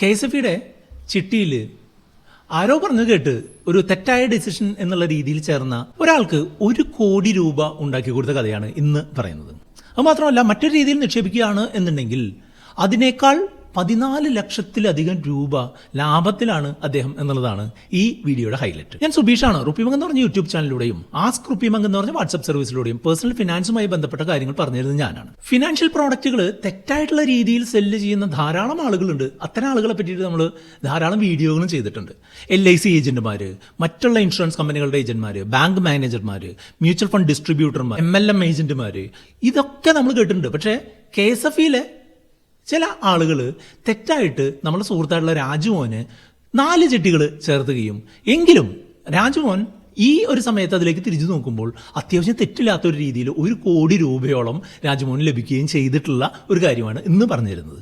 KSFയുടെ ചിട്ടിയിൽ ആരോ പറഞ്ഞു കേട്ട് ഒരു തെറ്റായ ഡിസിഷൻ എന്നുള്ള രീതിയിൽ ചേർന്ന ഒരാൾക്ക് 1 കോടി രൂപ ഉണ്ടാക്കി കൊടുത്ത കഥയാണ് ഇന്ന് പറയുന്നത്. അത് മാത്രമല്ല, മറ്റൊരു രീതിയിൽ നിക്ഷേപിക്കുകയാണ് എന്നുണ്ടെങ്കിൽ അതിനേക്കാൾ 14 ലക്ഷത്തിലധികം രൂപ ലാഭത്തിലാണ് അദ്ദേഹം എന്നുള്ളതാണ് ഈ വീഡിയോയുടെ ഹൈലൈറ്റ്. ഞാൻ സുബീഷാണ്. റുപ്പിമംഗ് എന്ന് പറഞ്ഞ യൂട്യൂബ് ചാനലിലൂടെയും ആസ്ക് റുപ്പിമംഗ് എന്ന് പറഞ്ഞ വാട്സ്ആപ്പ് സർവീസിലൂടെയും പേഴ്സണൽ ഫിനാൻസുമായി ബന്ധപ്പെട്ട കാര്യങ്ങൾ പറഞ്ഞിരുന്നത് ഞാനാണ്. ഫിനാൻഷ്യൽ പ്രോഡക്റ്റുകൾ തെറ്റായിട്ടുള്ള രീതിയിൽ സെല്ല് ചെയ്യുന്ന ധാരാളം ആളുകളുണ്ട്. അത്തരം ആളുകളെ പറ്റിയിട്ട് നമ്മൾ ധാരാളം വീഡിയോകളും ചെയ്തിട്ടുണ്ട്. LIC ഏജന്റുമാര്, മറ്റുള്ള ഇൻഷുറൻസ് കമ്പനികളുടെ ഏജന്റുമാര്, ബാങ്ക് മാനേജർമാര്, മ്യൂച്വൽ ഫണ്ട് ഡിസ്ട്രിബ്യൂട്ടർമാർ, MLM ഏജന്റുമാര്, ഇതൊക്കെ നമ്മൾ കേട്ടിട്ടുണ്ട്. പക്ഷേ KSFയിലെ ചില ആളുകൾ തെറ്റായിട്ട് നമ്മുടെ സുഹൃത്തായിട്ടുള്ള രാജുമോന് 4 ചിട്ടികൾ ചേർത്തുകയും എങ്കിലും രാജുമോൻ ഈ ഒരു സമയത്ത് അതിലേക്ക് തിരിച്ചു നോക്കുമ്പോൾ അത്യാവശ്യം തെറ്റില്ലാത്തൊരു രീതിയിൽ 1 കോടി രൂപയോളം രാജുമോന് ലഭിക്കുകയും ചെയ്തിട്ടുള്ള ഒരു കാര്യമാണ് ഇന്ന് പറഞ്ഞു തരുന്നത്.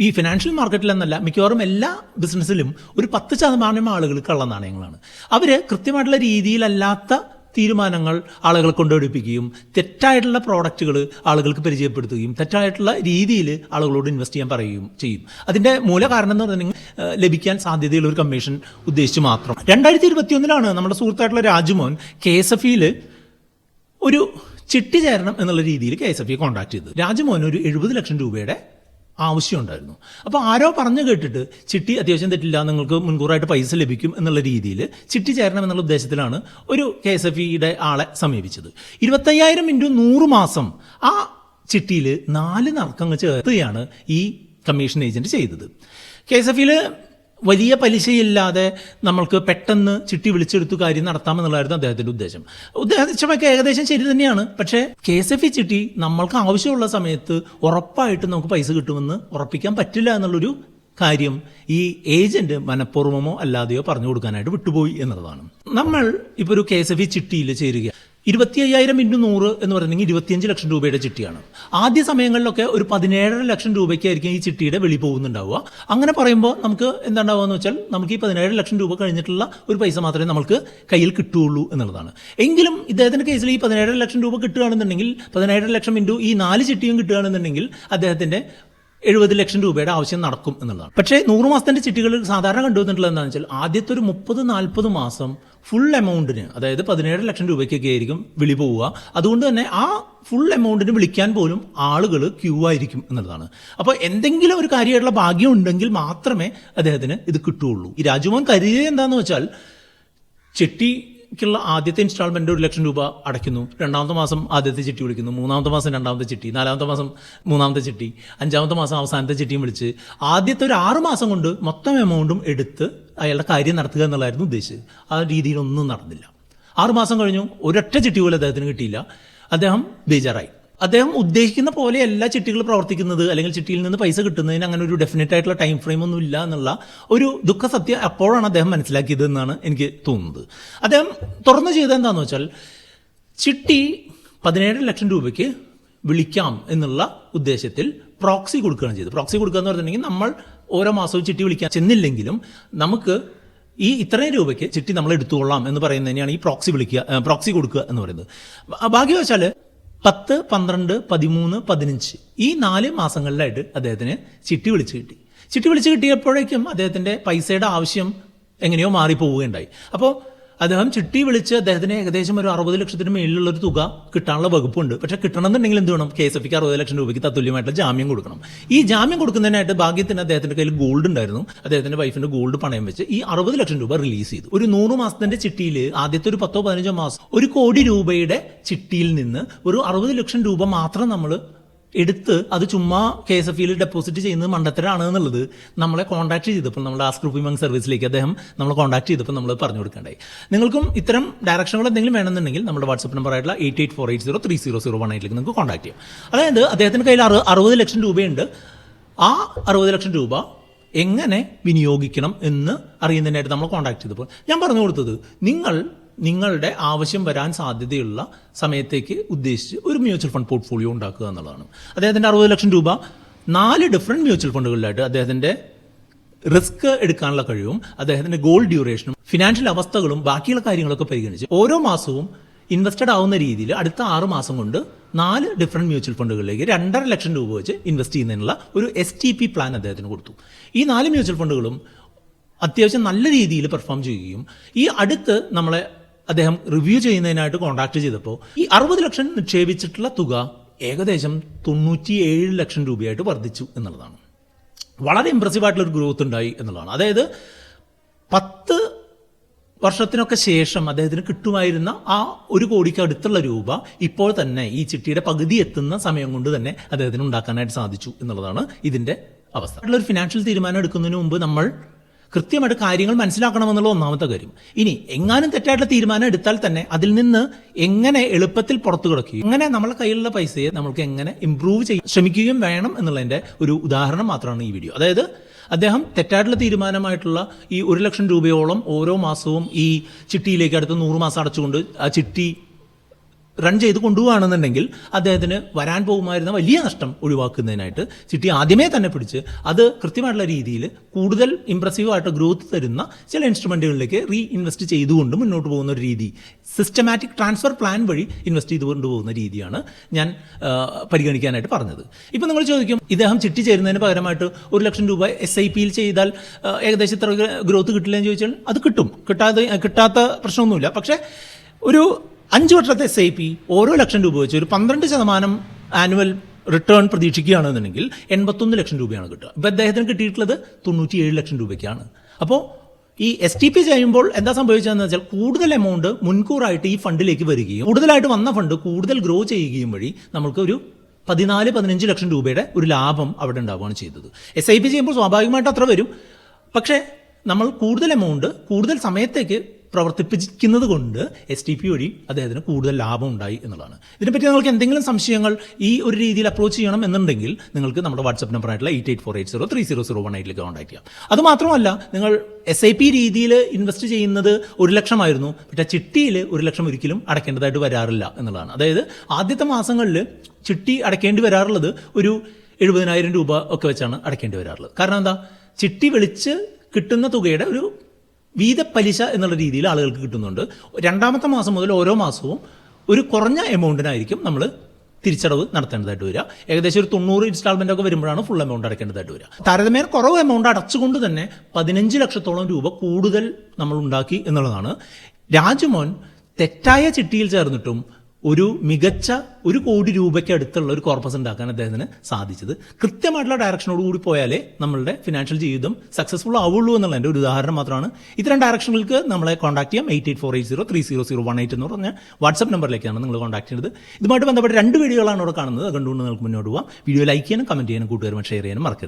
ഈ ഫിനാൻഷ്യൽ മാർക്കറ്റിൽ എന്നല്ല, മിക്കവാറും എല്ലാ ബിസിനസ്സിലും ഒരു 10% ആളുകൾ കള്ളനാണയങ്ങളാണ്. അവർ കൃത്യമായിട്ടുള്ള രീതിയിലല്ലാത്ത തീരുമാനങ്ങൾ ആളുകളെ കൊണ്ടുപിടിപ്പിക്കുകയും തെറ്റായിട്ടുള്ള പ്രോഡക്റ്റുകൾ ആളുകൾക്ക് പരിചയപ്പെടുത്തുകയും തെറ്റായിട്ടുള്ള രീതിയിൽ ആളുകളോട് ഇൻവെസ്റ്റ് ചെയ്യാൻ പറയുകയും ചെയ്യും. അതിൻ്റെ മൂല കാരണം എന്ന് പറഞ്ഞിട്ടുണ്ടെങ്കിൽ ലഭിക്കാൻ സാധ്യതയുള്ള ഒരു കമ്മീഷൻ ഉദ്ദേശിച്ച് മാത്രം. 2021 നമ്മുടെ സുഹൃത്തായിട്ടുള്ള രാജുമോൻ KSFയിൽ ഒരു ചിട്ടി ചേരണം എന്നുള്ള രീതിയിൽ KSFയെ കോൺടാക്ട് ചെയ്തത്. രാജുമോൻ ഒരു 70 ലക്ഷം രൂപയുടെ ആവശ്യമുണ്ടായിരുന്നു. അപ്പോൾ ആരോ പറഞ്ഞു കേട്ടിട്ട് ചിട്ടി അത്യാവശ്യം തെറ്റില്ല, നിങ്ങൾക്ക് മുൻകൂറായിട്ട് പൈസ ലഭിക്കും എന്നുള്ള രീതിയിൽ ചിട്ടി ചേരണം എന്നുള്ള ഉദ്ദേശത്തിലാണ് ഒരു KSFയുടെ ആളെ സമീപിച്ചത്. 25,000 × 100 മാസം ആ ചിട്ടിയിൽ 4 നറുക്കങ്ങൾ ചേർത്തുകയാണ് ഈ കമ്മീഷൻ ഏജന്റ് ചെയ്തത്. KSFയിൽ വലിയ പലിശയില്ലാതെ നമ്മൾക്ക് പെട്ടെന്ന് ചിട്ടി വിളിച്ചെടുത്തു കാര്യം നടത്താമെന്നുള്ളതായിരുന്നു അദ്ദേഹത്തിന്റെ ഉദ്ദേശമൊക്കെ ഏകദേശം ശരി തന്നെയാണ്. പക്ഷേ KSF ചിട്ടി നമ്മൾക്ക് ആവശ്യമുള്ള സമയത്ത് ഉറപ്പായിട്ട് നമുക്ക് പൈസ കിട്ടുമെന്ന് ഉറപ്പിക്കാൻ പറ്റില്ല എന്നുള്ളൊരു കാര്യം ഈ ഏജന്റ് മനഃപൂർവ്വമോ അല്ലാതെയോ പറഞ്ഞു കൊടുക്കാനായിട്ട് വിട്ടുപോയി എന്നുള്ളതാണ്. നമ്മൾ ഇപ്പോൾ ഒരു KSF ചിട്ടിയിൽ ചേരുക 25,000 × 100 എന്ന് പറഞ്ഞെങ്കിൽ 25 ലക്ഷം രൂപയുടെ ചിട്ടിയാണ്. ആദ്യ സമയങ്ങളിലൊക്കെ ഒരു 17.5 ലക്ഷം രൂപയ്ക്കായിരിക്കും ഈ ചിട്ടിയുടെ വെളി പോകുന്നുണ്ടാവുക. അങ്ങനെ പറയുമ്പോൾ നമുക്ക് എന്താണ്ടാവുക എന്ന് വെച്ചാൽ നമുക്ക് ഈ 17 ലക്ഷം രൂപ കഴിഞ്ഞിട്ടുള്ള ഒരു പൈസ മാത്രമേ നമുക്ക് കയ്യിൽ കിട്ടുകയുള്ളൂ എന്നുള്ളതാണ്. എങ്കിലും ഇദ്ദേഹത്തിന്റെ കേസിൽ ഈ 17 ലക്ഷം രൂപ കിട്ടുകയാണെന്നുണ്ടെങ്കിൽ 17 ലക്ഷം × ഈ 4 ചിട്ടിയും കിട്ടുകയാണെന്നുണ്ടെങ്കിൽ അദ്ദേഹത്തിന്റെ 70 ലക്ഷം രൂപയുടെ ആവശ്യം നടക്കും എന്നുള്ളതാണ്. പക്ഷേ 100 മാസത്തിന്റെ ചിട്ടികൾ സാധാരണ കണ്ടുവന്നിട്ടുള്ളത് എന്താണെന്ന് വെച്ചാൽ ആദ്യത്തെ ഒരു 30-40 മാസം ഫുൾ എമൗണ്ടിന്, അതായത് 17 ലക്ഷം രൂപയ്ക്കൊക്കെ ആയിരിക്കും വിളി പോവുക. അതുകൊണ്ട് തന്നെ ആ ഫുൾ എമൗണ്ടിന് വിളിക്കാൻ പോലും ആളുകൾ ക്യൂ ആയിരിക്കും എന്നുള്ളതാണ്. അപ്പോൾ എന്തെങ്കിലും ഒരു കാര്യമായിട്ടുള്ള ഭാഗ്യം ഉണ്ടെങ്കിൽ മാത്രമേ അദ്ദേഹത്തിന് ഇത് കിട്ടുകയുള്ളൂ. ഈ രാജുമോൻ കരുതിയത് എന്താണെന്ന് വെച്ചാൽ ചിട്ടിക്കുള്ള ആദ്യത്തെ ഇൻസ്റ്റാൾമെന്റ് 1 ലക്ഷം രൂപ അടയ്ക്കുന്നു, 2ാമത്തെ മാസം ആദ്യത്തെ ചിട്ടി വിളിക്കുന്നു, 3ാമത്തെ മാസം 2ാമത്തെ ചിട്ടി, 4ാമത്തെ മാസം 3ാമത്തെ ചിട്ടി, 5ാമത്തെ മാസം അവസാനത്തെ ചിട്ടിയും വിളിച്ച് ആദ്യത്തെ ഒരു 6 മാസം കൊണ്ട് മൊത്തം എമൗണ്ടും എടുത്ത് അയാളുടെ കാര്യം നടത്തുക എന്നുള്ളതായിരുന്നു ഉദ്ദേശിച്ചത്. ആ രീതിയിലൊന്നും നടന്നില്ല. 6 മാസം കഴിഞ്ഞു, ഒരൊറ്റ ചിട്ടി പോലും അദ്ദേഹത്തിന് കിട്ടിയില്ല. അദ്ദേഹം ബേജാറായി. അദ്ദേഹം ഉദ്ദേശിക്കുന്ന പോലെ എല്ലാ ചിട്ടികൾ പ്രവർത്തിക്കുന്നത്, അല്ലെങ്കിൽ ചിട്ടിയിൽ നിന്ന് പൈസ കിട്ടുന്നതിന് അങ്ങനെ ഒരു ഡെഫിനറ്റ് ആയിട്ടുള്ള ടൈം ഫ്രെയിം ഒന്നും ഇല്ല എന്നുള്ള ഒരു ദുഃഖസത്യം അപ്പോഴാണ് അദ്ദേഹം മനസ്സിലാക്കിയത് എന്നാണ് എനിക്ക് തോന്നുന്നത്. അദ്ദേഹം തുറന്നു ചെയ്തത് എന്താണെന്ന് വെച്ചാൽ ചിട്ടി 17 ലക്ഷം രൂപയ്ക്ക് വിളിക്കാം എന്നുള്ള ഉദ്ദേശത്തിൽ പ്രോക്സി കൊടുക്കുകയാണ് ചെയ്തത്. പ്രോക്സി കൊടുക്കുക എന്ന് പറഞ്ഞിട്ടുണ്ടെങ്കിൽ നമ്മൾ ഓരോ മാസവും ചിട്ടി വിളിക്കാൻ ചെന്നില്ലെങ്കിലും നമുക്ക് ഈ ഇത്രയും രൂപയ്ക്ക് ചിട്ടി നമ്മൾ എടുത്തുകൊള്ളാം എന്ന് പറയുന്നതിനെയാണ് ഈ പ്രോക്സി കൊടുക്കുക എന്ന് പറയുന്നത്. ഭാഗ്യവശാൽ 10, 12, 13, 15 ഈ 4 മാസങ്ങളിലായിട്ട് അദ്ദേഹത്തിന് ചിട്ടി വിളിച്ച് കിട്ടി. ചിട്ടി വിളിച്ച് കിട്ടിയപ്പോഴേക്കും അദ്ദേഹത്തിന്റെ പൈസയുടെ ആവശ്യം എങ്ങനെയോ മാറിപ്പോവുകയുണ്ടായി. അപ്പോൾ അദ്ദേഹം ചിട്ടി വിളിച്ച് അദ്ദേഹത്തിന് ഏകദേശം ഒരു 60 ലക്ഷത്തിന് മേളിലുള്ള ഒരു തുക കിട്ടാനുള്ള വകുപ്പുണ്ട്. പക്ഷെ കിട്ടണമെന്നുണ്ടെങ്കിൽ എന്ത് വേണം? KSFക്ക് 60 ലക്ഷം രൂപയ്ക്ക് തത്തുല്യമായിട്ടുള്ള ജാമ്യം കൊടുക്കണം. ഈ ജാമ്യം കൊടുക്കുന്നതിനായിട്ട് ഭാഗ്യത്തിന് അദ്ദേഹത്തിന്റെ കയ്യിൽ ഗോൾഡ് ഉണ്ടായിരുന്നു. അദ്ദേഹത്തിന്റെ വൈഫിന്റെ ഗോൾഡ് പണയം വെച്ച് ഈ 60 ലക്ഷം രൂപ റിലീസ് ചെയ്തു. ഒരു 100 മാസത്തിന്റെ ചിട്ടിയിൽ ആദ്യത്തെ ഒരു 10-15 മാസം 1 കോടി രൂപയുടെ ചിട്ടിയിൽ നിന്ന് ഒരു 60 ലക്ഷം രൂപ മാത്രം നമ്മൾ എടുത്ത് അത് ചുമ്മാ KSFയിൽ ഡെപ്പോസിറ്റ് ചെയ്യുന്നത് മണ്ടത്തരാണ് എന്നുള്ളത് നമ്മളെ കോൺടാക്ട് ചെയ്തപ്പോൾ, നമ്മുടെ ആസ്ക് റുപ്പിമംഗ് സർവീസിലേക്ക് അദ്ദേഹം നമ്മളെ കോൺടാക്ട് ചെയ്തപ്പോൾ നമ്മൾ പറഞ്ഞു കൊടുക്കേണ്ടായി. നിങ്ങൾക്കും ഇത്തരം ഡയറക്ഷനുകൾ എന്തെങ്കിലും വേണമെന്നുണ്ടെങ്കിൽ നമ്മുടെ വാട്സ്ആപ്പ് നമ്പർ ആയിട്ടുള്ള 8848030018 നിങ്ങൾക്ക് കോൺടാക്ട് ചെയ്യാം. അതായത് അദ്ദേഹത്തിന്റെ കയ്യിൽ 60 ലക്ഷം രൂപയുണ്ട്. ആ 60 ലക്ഷം രൂപ എങ്ങനെ വിനിയോഗിക്കണം എന്ന് അറിയുന്നതിനായിട്ട് നമ്മൾ കോൺടാക്ട് ചെയ്തപ്പോൾ ഞാൻ പറഞ്ഞു കൊടുത്തത്, നിങ്ങളുടെ ആവശ്യം വരാൻ സാധ്യതയുള്ള സമയത്തേക്ക് ഉദ്ദേശിച്ച് ഒരു മ്യൂച്വൽ ഫണ്ട് പോർട്ട്ഫോളിയോ ഉണ്ടാക്കുക എന്നുള്ളതാണ്. അദ്ദേഹത്തിന്റെ 60 ലക്ഷം രൂപ 4 ഡിഫറെന്റ് മ്യൂച്വൽ ഫണ്ടുകളിലായിട്ട് അദ്ദേഹത്തിന്റെ റിസ്ക് എടുക്കാനുള്ള കഴിവും അദ്ദേഹത്തിന്റെ ഗോൾ ഡ്യൂറേഷനും ഫിനാൻഷ്യൽ അവസ്ഥകളും ബാക്കിയുള്ള കാര്യങ്ങളൊക്കെ പരിഗണിച്ച് ഓരോ മാസവും ഇൻവെസ്റ്റഡ് ആവുന്ന രീതിയിൽ അടുത്ത 6 മാസം കൊണ്ട് 4 ഡിഫറെൻറ്റ് മ്യൂച്വൽ ഫണ്ടുകളിലേക്ക് 2.5 ലക്ഷം രൂപ വെച്ച് ഇൻവെസ്റ്റ് ചെയ്യുന്നതിനുള്ള ഒരു STP പ്ലാൻ അദ്ദേഹത്തിന് കൊടുത്തു. ഈ 4 മ്യൂച്വൽ ഫണ്ടുകളും അത്യാവശ്യം നല്ല രീതിയിൽ പെർഫോം ചെയ്യുകയും ഈ അടുത്ത് നമ്മളെ അദ്ദേഹം റിവ്യൂ ചെയ്യുന്നതിനായിട്ട് കോൺടാക്ട് ചെയ്തപ്പോൾ ഈ 60 ലക്ഷം നിക്ഷേപിച്ചിട്ടുള്ള തുക ഏകദേശം 97 ലക്ഷം രൂപയായിട്ട് വർദ്ധിച്ചു എന്നുള്ളതാണ്. വളരെ ഇമ്പ്രസീവ് ആയിട്ടുള്ളൊരു ഗ്രോത്ത് ഉണ്ടായി എന്നുള്ളതാണ്. അതായത് 10 വർഷത്തിനൊക്കെ ശേഷം അദ്ദേഹത്തിന് കിട്ടുമായിരുന്ന ആ 1 കോടിക്ക് അടുത്തുള്ള രൂപ ഇപ്പോൾ തന്നെ ഈ ചിട്ടിയുടെ പകുതി എത്തുന്ന സമയം കൊണ്ട് തന്നെ അദ്ദേഹത്തിന് ഉണ്ടാക്കാനായിട്ട് സാധിച്ചു എന്നുള്ളതാണ് ഇതിൻ്റെ അവസ്ഥ. ഒരു ഫിനാൻഷ്യൽ തീരുമാനം എടുക്കുന്നതിന് മുമ്പ് നമ്മൾ കൃത്യമായിട്ട് കാര്യങ്ങൾ മനസ്സിലാക്കണമെന്നുള്ള ഒന്നാമത്തെ കാര്യം. ഇനി എങ്ങാനും തെറ്റായിട്ടുള്ള തീരുമാനം എടുത്താൽ തന്നെ അതിൽ നിന്ന് എങ്ങനെ എളുപ്പത്തിൽ പുറത്തു കിടക്കുകയും എങ്ങനെ നമ്മളെ കയ്യിലുള്ള പൈസയെ നമ്മൾക്ക് എങ്ങനെ ഇമ്പ്രൂവ് ചെയ്യാൻ ശ്രമിക്കുകയും വേണം എന്നുള്ളതിൻ്റെ ഒരു ഉദാഹരണം മാത്രമാണ് ഈ വീഡിയോ. അതായത് അദ്ദേഹം തെറ്റായിട്ടുള്ള തീരുമാനമായിട്ടുള്ള ഈ 1 ലക്ഷം രൂപയോളം ഓരോ മാസവും ഈ ചിട്ടിയിലേക്ക് അടുത്ത 100 മാസം അടച്ചുകൊണ്ട് ആ ചിട്ടി റൺ ചെയ്ത് കൊണ്ടുപോകുകയാണെന്നുണ്ടെങ്കിൽ അദ്ദേഹത്തിന് വരാൻ പോകുമായിരുന്ന വലിയ നഷ്ടം ഒഴിവാക്കുന്നതിനായിട്ട് ചിട്ടി ആദ്യമേ തന്നെ പിടിച്ച് അത് കൃത്യമായിട്ടുള്ള രീതിയിൽ കൂടുതൽ ഇംപ്രസീവായിട്ട് ഗ്രോത്ത് തരുന്ന ചില ഇൻസ്ട്രുമെൻറ്റുകളിലേക്ക് ഇൻവെസ്റ്റ് ചെയ്തുകൊണ്ട് മുന്നോട്ട് പോകുന്ന ഒരു രീതി, സിസ്റ്റമാറ്റിക് ട്രാൻസ്ഫർ പ്ലാൻ വഴി ഇൻവെസ്റ്റ് ചെയ്ത് കൊണ്ടുപോകുന്ന രീതിയാണ് ഞാൻ പരിഗണിക്കാനായിട്ട് പറഞ്ഞത്. ഇപ്പം നിങ്ങൾ ചോദിക്കും, ഇദ്ദേഹം ചിട്ടി ചേരുന്നതിന് പകരമായിട്ട് 1 ലക്ഷം രൂപ SIP യിൽ ചെയ്താൽ ഏകദേശം ഇത്ര ഗ്രോത്ത് കിട്ടില്ല എന്ന് ചോദിച്ചാൽ അത് കിട്ടും, കിട്ടാത്ത പ്രശ്നമൊന്നുമില്ല. പക്ഷേ ഒരു 5 വർഷത്തെ SIP ഓരോ ലക്ഷം രൂപ വെച്ച് ഒരു 12% ആനുവൽ റിട്ടേൺ പ്രതീക്ഷിക്കുകയാണെന്നുണ്ടെങ്കിൽ 81 ലക്ഷം രൂപയാണ് കിട്ടുക. ഇപ്പോൾ അദ്ദേഹത്തിന് കിട്ടിയിട്ടുള്ളത് 97 ലക്ഷം രൂപയ്ക്കാണ്. അപ്പോൾ ഈ STP ചെയ്യുമ്പോൾ എന്താ സംഭവിച്ചതെന്ന് വെച്ചാൽ കൂടുതൽ എമൗണ്ട് മുൻകൂറായിട്ട് ഈ ഫണ്ടിലേക്ക് വരികയും കൂടുതലായിട്ട് വന്ന ഫണ്ട് കൂടുതൽ ഗ്രോ ചെയ്യുകയും വഴി നമുക്ക് ഒരു 14-15 ലക്ഷം രൂപയുടെ ഒരു ലാഭം അവിടെ ഉണ്ടാവുകയാണ് ചെയ്തത്. SIP ചെയ്യുമ്പോൾ സ്വാഭാവികമായിട്ട് അത്ര വരും. പക്ഷേ നമ്മൾ കൂടുതൽ എമൗണ്ട് കൂടുതൽ സമയത്തേക്ക് പ്രവർത്തിപ്പിക്കുന്നത് കൊണ്ട് STP വഴി അദ്ദേഹത്തിന് കൂടുതൽ ലാഭം ഉണ്ടായി എന്നുള്ളതാണ്. ഇതിനെപ്പറ്റി നിങ്ങൾക്ക് എന്തെങ്കിലും സംശയങ്ങൾ ഈ ഒരു രീതിയിൽ അപ്രോച്ച് ചെയ്യണം എന്നുണ്ടെങ്കിൽ നിങ്ങൾക്ക് നമ്മുടെ വാട്സപ്പ് നമ്പറായിട്ടുള്ള 8848030018 കോൺടാക്ട് ചെയ്യാം. അതുമാത്രമല്ല, നിങ്ങൾ SIP രീതിയിൽ ഇൻവെസ്റ്റ് ചെയ്യുന്നത് 1 ലക്ഷമായിരുന്നു, പക്ഷേ ചിട്ടിയിൽ 1 ലക്ഷം ഒരിക്കലും അടയ്ക്കേണ്ടതായിട്ട് വരാറില്ല എന്നുള്ളതാണ്. അതായത് ആദ്യത്തെ മാസങ്ങളിൽ ചിട്ടി അടയ്ക്കേണ്ടി വരാറുള്ളത് ഒരു 70,000 രൂപ ഒക്കെ വെച്ചാണ് അടയ്ക്കേണ്ടി വരാറുള്ളത്. കാരണം എന്താ, ചിട്ടി വിളിച്ച് കിട്ടുന്ന തുകയുടെ ഒരു വീതപ്പലിശ എന്നുള്ള രീതിയിൽ ആളുകൾക്ക് കിട്ടുന്നുണ്ട്. 2ാമത്തെ മാസം മുതൽ ഓരോ മാസവും ഒരു കുറഞ്ഞ എമൗണ്ടിനായിരിക്കും നമ്മൾ തിരിച്ചടവ് നടത്തേണ്ടതായിട്ട് വരിക. ഏകദേശം ഒരു 90 ഇൻസ്റ്റാൾമെൻ്റ് ഒക്കെ വരുമ്പോഴാണ് ഫുൾ എമൗണ്ട് അടയ്ക്കേണ്ടതായിട്ട് വരിക. താരതമ്യേന കുറവ് എമൗണ്ട് അടച്ചുകൊണ്ട് തന്നെ 15 ലക്ഷത്തോളം രൂപ കൂടുതൽ നമ്മൾ ഉണ്ടാക്കി എന്നുള്ളതാണ്. രാജുമോൻ തെറ്റായ ചിട്ടിയിൽ ചേർന്നിട്ടും ഒരു മികച്ച 1 കോടി രൂപയ്ക്ക് അടുത്തുള്ള ഒരു കോർപ്പസ് ഉണ്ടാക്കാൻ അദ്ദേഹത്തിന് സാധിച്ചത്. കൃത്യമായിട്ടുള്ള ഡയറക്ഷനോട് കൂടി പോയാലേ നമ്മളുടെ ഫിനാൻഷ്യൽ ജീവിതം സക്സസ്ഫുൾ ആവുള്ളൂ എന്നുള്ളതിൻ്റെ ഒരു ഉദാഹരണം മാത്രമാണ്. ഇത്തരം ഡയറക്ഷനുകൾക്ക് നമ്മളെ കോൺടാക്ട് ചെയ്യാം. 8848030018 എന്ന് പറഞ്ഞ വാട്സപ്പ് നമ്പറിലേക്കാണ് നിങ്ങൾ കോൺടാക്ട് ചെയ്യുന്നത്. ഇതുമായിട്ട് ബന്ധപ്പെട്ട് 2 വീഡിയോകളാണ് ഇവിടെ കാണുന്നത്. കണ്ടുകൊണ്ട് നിങ്ങൾക്ക് മുന്നോട്ട് പോകാം. വീഡിയോ ലൈക്ക് ചെയ്യാനും കമൻറ്റ് ചെയ്യാനും കൂട്ടുകാരും ഷെയർ ചെയ്യാനും മറക്കരുത്.